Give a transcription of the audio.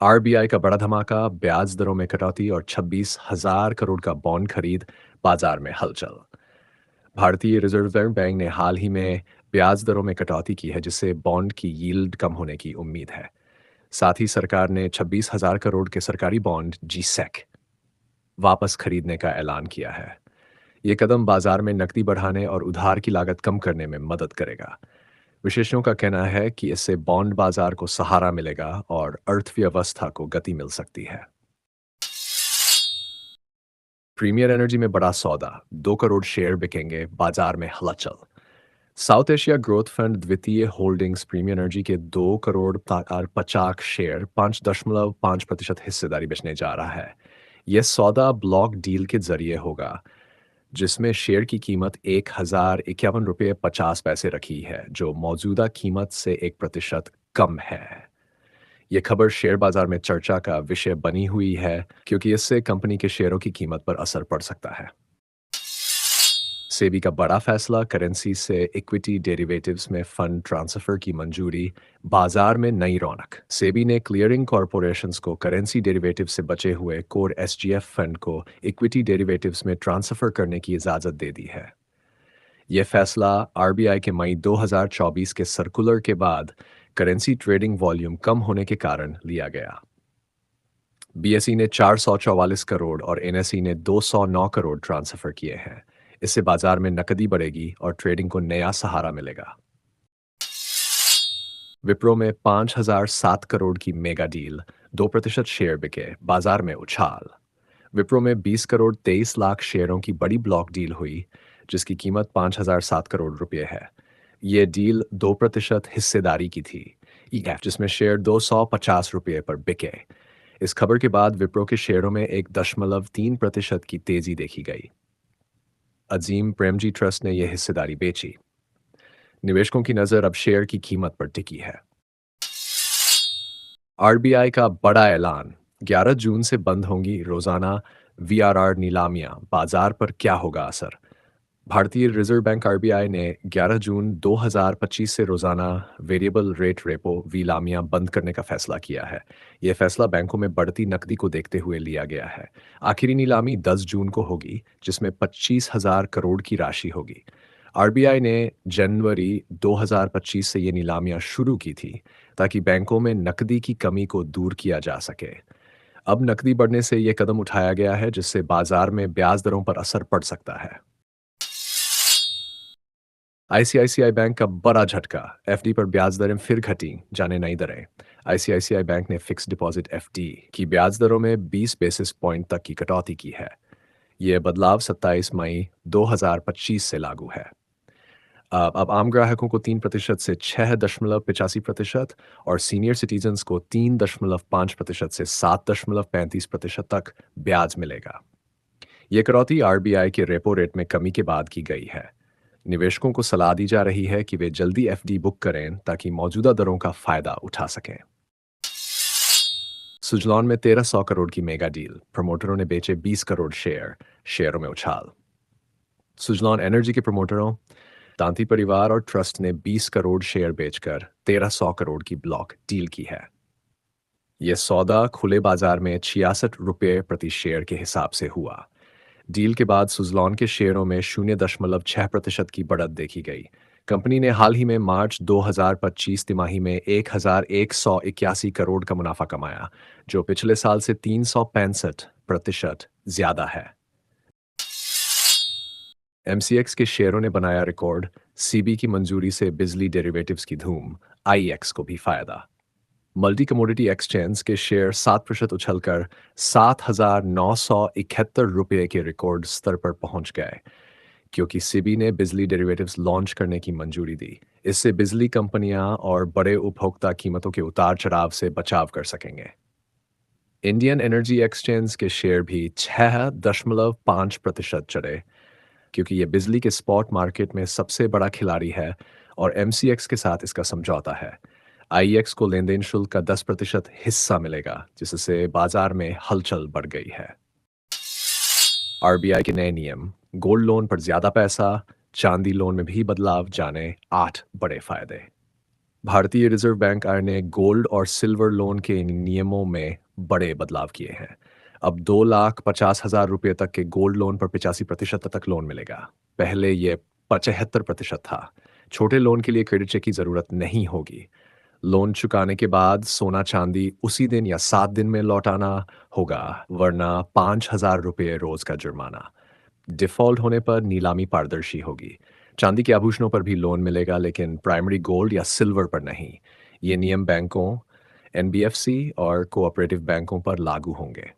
RBI का बड़ा धमाका, ब्याज दरों में कटौती और 26,000 करोड़ का बॉन्ड खरीद, बाजार में हलचल। भारतीय रिजर्व बैंक ने हाल ही में ब्याज दरों में कटौती की है, जिससे बॉन्ड की यील्ड कम होने की उम्मीद है। साथ ही सरकार ने 26,000 करोड़ के सरकारी बॉन्ड जीसैक वापस खरीदने का ऐलान किया है। ये कदम बाजार में नकदी बढ़ाने और उधार की लागत कम करने में मदद करेगा। विशेषज्ञों का कहना है कि इससे बॉन्ड बाजार को सहारा मिलेगा और अर्थव्यवस्था को गति मिल सकती है। प्रीमियर एनर्जी में बड़ा सौदा, 2 करोड़ शेयर बिकेंगे, बाजार में हलचल। साउथ एशिया ग्रोथ फंड द्वितीय होल्डिंग्स प्रीमियर एनर्जी के 2 करोड़ 50 शेयर 5.5% हिस्सेदारी बेचने जा रहा है। यह सौदा ब्लॉक डील के जरिए होगा, जिसमें शेयर की कीमत ₹1,051.50 रखी है, जो मौजूदा कीमत से 1% कम है। ये खबर शेयर बाजार में चर्चा का विषय बनी हुई है, क्योंकि इससे कंपनी के शेयरों की कीमत पर असर पड़ सकता है। सेबी का बड़ा फैसला, करेंसी से इक्विटी डेरिवेटिव्स में फंड ट्रांसफर की मंजूरी, बाजार में नई रौनक। सेबी ने क्लियरिंग कॉरपोरेशंस को करेंसी डेरिवेटिव से बचे हुए कोर एसजीएफ फंड को इक्विटी डेरिवेटिव्स में ट्रांसफर करने की इजाजत दे दी है। यह फैसला आरबीआई के मई 2024 के सर्कुलर के बाद करेंसी ट्रेडिंग वॉल्यूम कम होने के कारण लिया गया। बीएसई ने 444 करोड़ और एनएसई ने 209 करोड़ ट्रांसफर किए हैं। इससे बाजार में नकदी बढ़ेगी और ट्रेडिंग को नया सहारा मिलेगा। विप्रो में 5,007 करोड़ की मेगा डील, 2% शेयर बिके, बाजार में उछाल। विप्रो में 20 करोड़ 23 लाख शेयरों की बड़ी ब्लॉक डील हुई, जिसकी कीमत 5,007 करोड़ रुपए है। ये डील 2% हिस्सेदारी की थी, जिसमें शेयर ₹250 पर बिके। इस खबर के बाद विप्रो के शेयरों में 1.3% की तेजी देखी गई। अजीम प्रेमजी ट्रस्ट ने यह हिस्सेदारी बेची। निवेशकों की नजर अब शेयर की कीमत पर टिकी है। आरबीआई का बड़ा ऐलान, 11 जून से बंद होंगी रोजाना वीआरआर नीलामियां, बाजार पर क्या होगा असर। भारतीय रिजर्व बैंक आरबीआई ने 11 जून 2025 से रोजाना वेरिएबल रेट रेपो नीलामियां बंद करने का फैसला किया है। यह फैसला बैंकों में बढ़ती नकदी को देखते हुए लिया गया है। आखिरी नीलामी 10 जून को होगी, जिसमें 25,000 करोड़ की राशि होगी। आरबीआई ने जनवरी 2025 से ये नीलामियां शुरू की थी, ताकि बैंकों में नकदी की कमी को दूर किया जा सके। अब नकदी बढ़ने से यह कदम उठाया गया है, जिससे बाजार में ब्याज दरों पर असर पड़ सकता है। आईसीआईसीआई बैंक का बड़ा झटका, एफडी पर ब्याज दरें फिर घटी, जाने नई दरें। आईसीआईसीआई बैंक ने फिक्स डिपॉजिट एफडी की ब्याज दरों में 20 बेसिस पॉइंट तक की कटौती की है। यह बदलाव 27 मई 2025 से लागू है। अब आम ग्राहकों को 3% से 6.85% और सीनियर सिटीजन्स को 3.5% से 7.35% तक ब्याज मिलेगा। ये कटौती आरबीआई के रेपो रेट में कमी के बाद की गई है। निवेशकों को सलाह दी जा रही है कि वे जल्दी एफडी बुक करें, ताकि मौजूदा दरों का फायदा उठा सकें। सुजलॉन में 1,300 करोड़ की मेगा डील, प्रमोटरों ने बेचे 20 करोड़ शेयर, शेयरों में उछाल। सुजलॉन एनर्जी के प्रमोटरों तांती परिवार और ट्रस्ट ने 20 करोड़ शेयर बेचकर 1,300 करोड़ की ब्लॉक डील की है। यह सौदा खुले बाजार में ₹66 प्रति शेयर के हिसाब से हुआ। डील के बाद सुजलॉन के शेयरों में 0.6% की बढ़त देखी गई। कंपनी ने हाल ही में मार्च 2025 तिमाही में 1,181 करोड़ का मुनाफा कमाया, जो पिछले साल से 365% ज्यादा है। एमसीएक्स के शेयरों ने बनाया रिकॉर्ड, सीबी की मंजूरी से बिजली डेरिवेटिव्स की धूम, आईएक्स को भी फायदा। मल्टी कमोडिटी एक्सचेंज के शेयर 7% उछलकर ₹7,971 के रिकॉर्ड स्तर पर पहुंच गए, क्योंकि सेबी ने बिजली डेरिवेटिव्स लॉन्च करने की मंजूरी दी। इससे बिजली कंपनियां और बड़े उपभोक्ता कीमतों के उतार चढ़ाव से बचाव कर सकेंगे। इंडियन एनर्जी एक्सचेंज के शेयर भी 6.5% चढ़े, क्योंकि यह बिजली के स्पॉट मार्केट में सबसे बड़ा खिलाड़ी है और एमसीएक्स के साथ इसका समझौता है। आईएक्स को लेन-देन शुल्क का 10% हिस्सा मिलेगा, जिससे बाजार में हलचल बढ़ गई है। आरबीआई के नए नियम, गोल्ड लोन पर ज्यादा पैसा, चांदी लोन में भी बदलाव, जाने 8 बड़े फायदे। भारतीय रिजर्व बैंक आर ने गोल्ड और सिल्वर लोन के नियमों में बड़े बदलाव किए हैं। अब 2,50,000 रुपये तक के गोल्ड लोन पर 85% तक लोन मिलेगा। पहले ये 75% था। छोटे लोन के लिए क्रेडिट चेक की ज़रूरत नहीं होगी। लोन चुकाने के बाद सोना चांदी उसी दिन या 7 दिन में लौटाना होगा, वरना 5,000 रुपये रोज का जुर्माना। डिफ़ॉल्ट होने पर नीलामी पारदर्शी होगी। चांदी के आभूषणों पर भी लोन मिलेगा, लेकिन प्राइमरी गोल्ड या सिल्वर पर नहीं। ये नियम बैंकों, एनबीएफसी और कोऑपरेटिव बैंकों पर लागू होंगे।